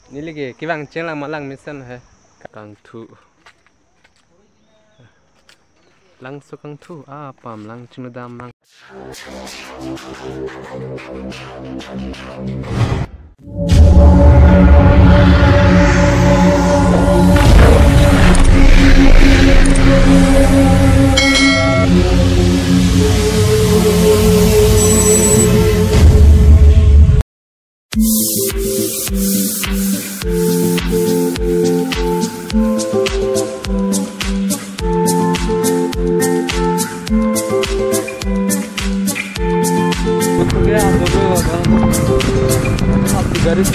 Nili ke kibang cheng lang malang mission hai kang thu lang su kang thu pam lang chinu dam lang garis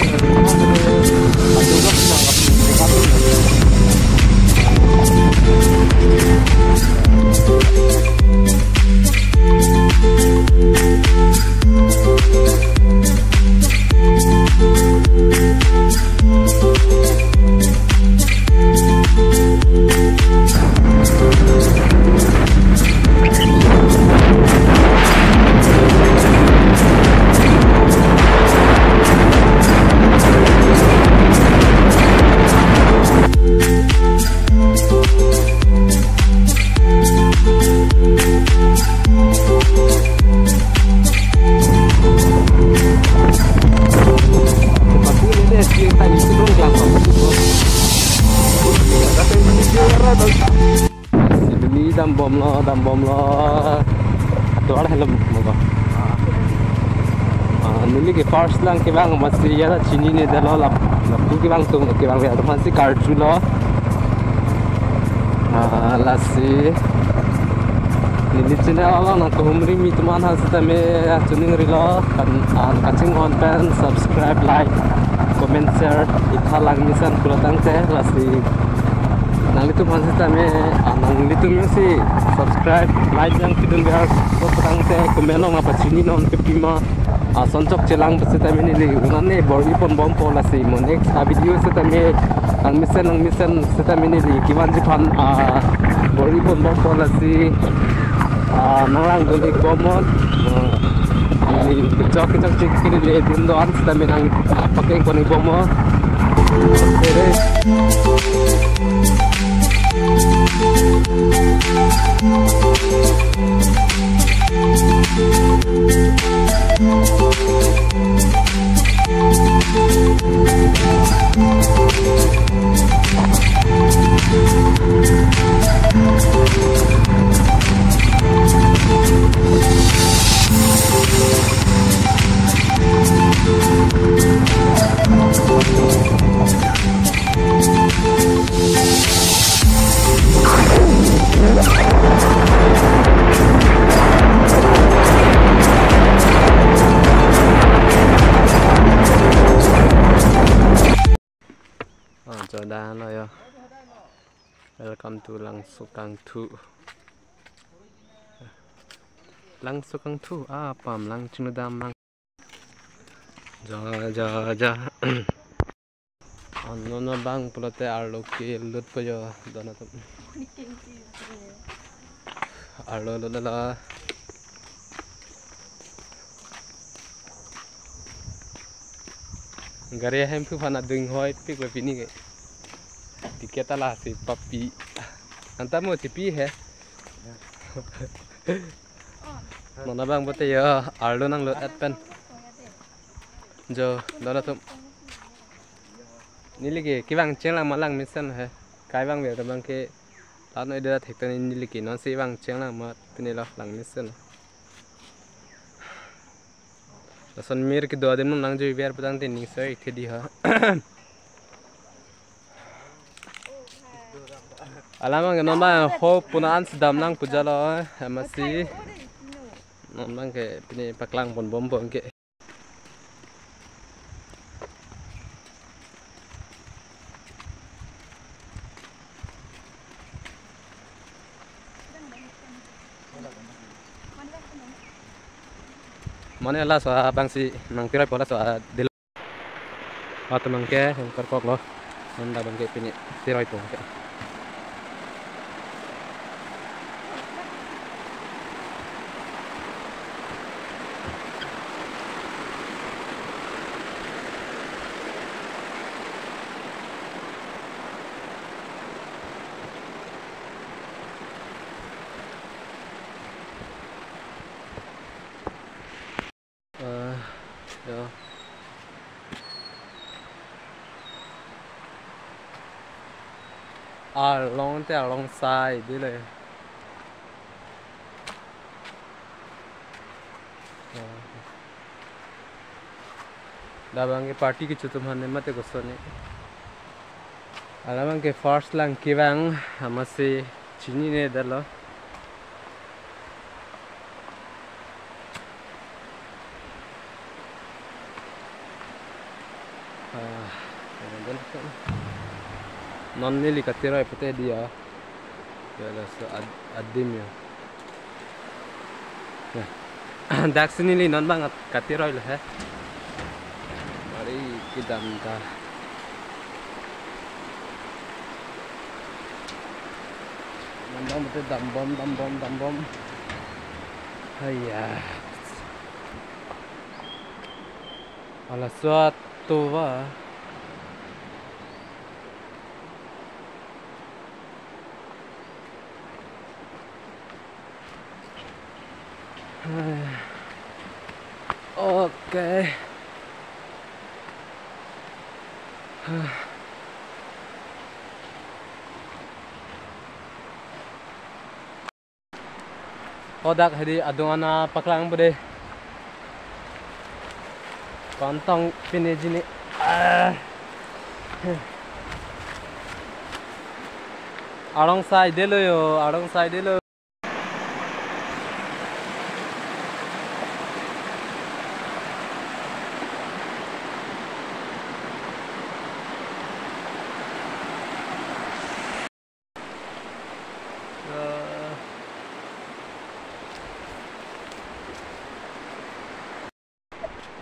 dam bom lo tuar helm moga nili ke first lang ke bang masri ya chini ne dalo la tu ke bang tum ke bang ya fancy card chu lo lasi nili china ala na ko humri mi tuman has ta me tuning rilo kan catching on pen subscribe like comment share ithalang misan kulatang te lasi nang itu masih tame nang itu masih subscribe like yang kita lihat ko petang te kumelong apa sini non kepima soncok celang pasti tame ni unane bori pon bom pola si mo next video se tame nang mission se tame ni kiwan jipan bori pon bom pola si nang lang doli bomon ni kecok cik kini le dindoan se tame nang pakai koni bomo tere Jodan lo ya. Welcome to Langsukang Thu. Langsukang Thu pam lang chinudam lang. Ja. Nono bang pulote arlo ki lut po yo dona to. Arlo la. Gari hem pu fana doing hoi pik we pini ke. Tiketa lah si papi. Anta mo tipi he. Nona bang bote ya arlo nang lot at pen. Jo dona to. Nili ke kibang cheng lang malang mission hai kai bang be bang ke la noi da thek tan nili ke non se bang cheng lang ma pini la lang mission lasan mir ke do adem nang jo biar patang te ning sai thedi ha alama non ba ho punan dam nang pujalo masi non bang ke pini paklang pon bom bom ke mana lah soal bangsi nang tirai pola soal del atau mangke yang kerkok loh nanda bangke pini tirai pun ke alongside điเลยdabang ke party ke chutum hanne mate gosone alamang ke first lang kibang amase chini ne dalo non nili katira ipate dia ya so adim ya daxinili non bang katira le hai mari kidam ta nambang mate dam bom hayya ala suatu wa okay odak hadi adungana paklang bude kontong pinejini alongside delo yo alongside delo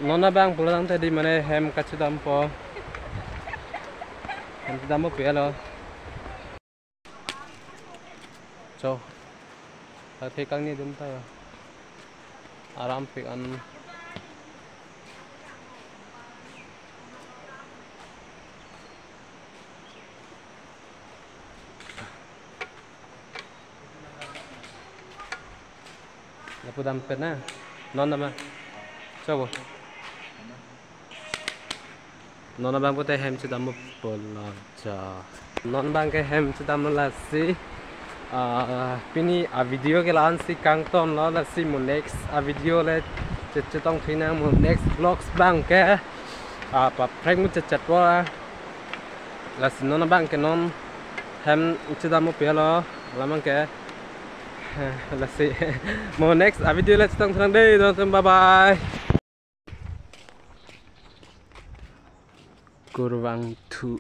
nona bang pulang tadi mana hem kacudam po hem kacudam po pelo so tapi kang ni dum tayo aram pik an napudam pena nona ma coba nona bang putih hem cedam bolaja non bang ke hem cedam lasi pini a video ke lan si kang ton lo lasi mu next a video le cetong thina mu next vlogs bang ke pa prank mu chat wa lasi nona bang ke non hem cedam pelo lamang ke lasi mu next a video le cetong thang dei don bye bye kurang tu